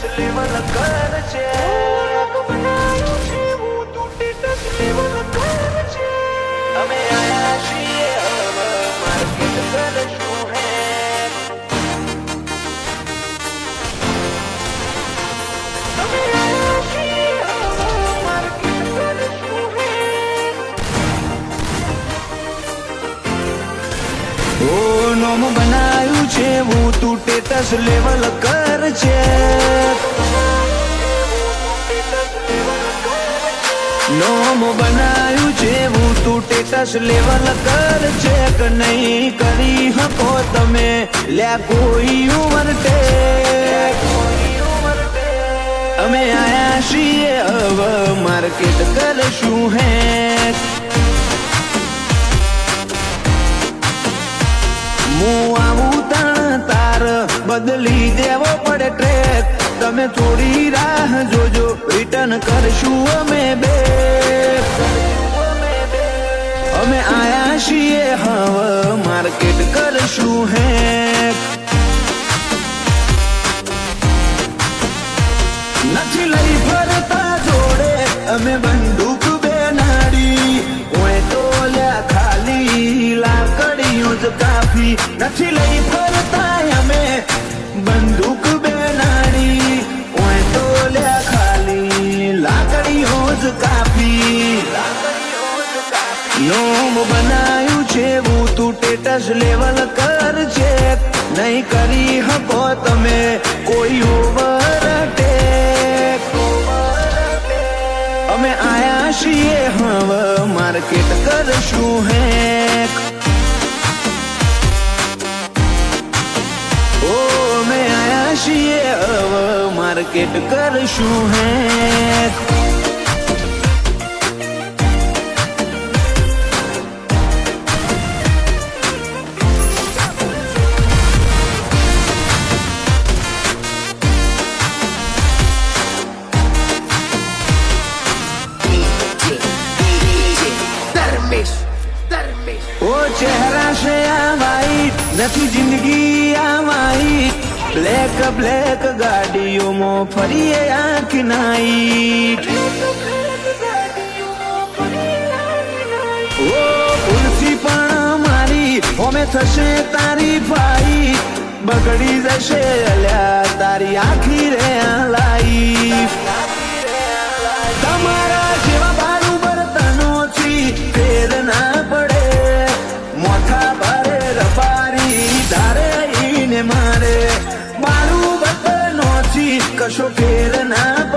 level કર છે બનાવ્યું છે હું તું ટેટસ લેવલ કર છે અમે આયા છીએ હવે માર્કેટ કરશું હે અમે આયા છીએ હવે માર્કેટ કરશું હે ઓ નોમ બનાવ્યું છે હું તું ટેટસ લેવલ કર છે નોમ બનાવ્યું છે હું તું ટેટસ લેવલ કર છે કે નહીં કરી હકો તમે લ્યા કોઈ ઉમરટેક અમે આયા છીએ હવે માર્કેટ કરશું હે હું આવું તણ તાર બદલી દેવો પડે ટ્રેક તમે થોડી રાહ જોજો રિટર્ન કરશું અમે બે અમે આયા છીએ હવે માર્કેટ કરશું હે નથી લઈ ફરતા જોડે અમે બંદૂક બેનાડી ઓય તો લ્યા ખાલી લાકડીઓ જ કાફી નથી લઈ ફરતા અમે બંદૂક બેનાડી ઓય તો લ્યા ખાલી લાકડીઓ જ કાફી નોમ બનાવ્યું છે હું તું ટેટસ લેવલ કર છે નહીં કરી હકો તમે કોઈ ઓવરટેક અમે આયા છીએ હવે માર્કેટ કરશું હે ઓ અમે આયા છીએ હવે માર્કેટ કરશું હે ઓ ચહેરા છે આ વાઈટ નથી જિંદગી આ વાઈટ બ્લેક બ્લેક ગાડીઓમાં ફરીએ આંખ નાઈટ ઓ ઉલ્ફી પણ મારી હોમે થશે તારી ફાઈટ બગડી જશે અલ્યા તારી આખી રે લાઈફ તમારા જેવા બારું બર્તનોથી ફેર ના પડે મોથા ભારે રબારી ધારે ઈને મારે બારું બર્તનોથી કશો ફેર ના પડે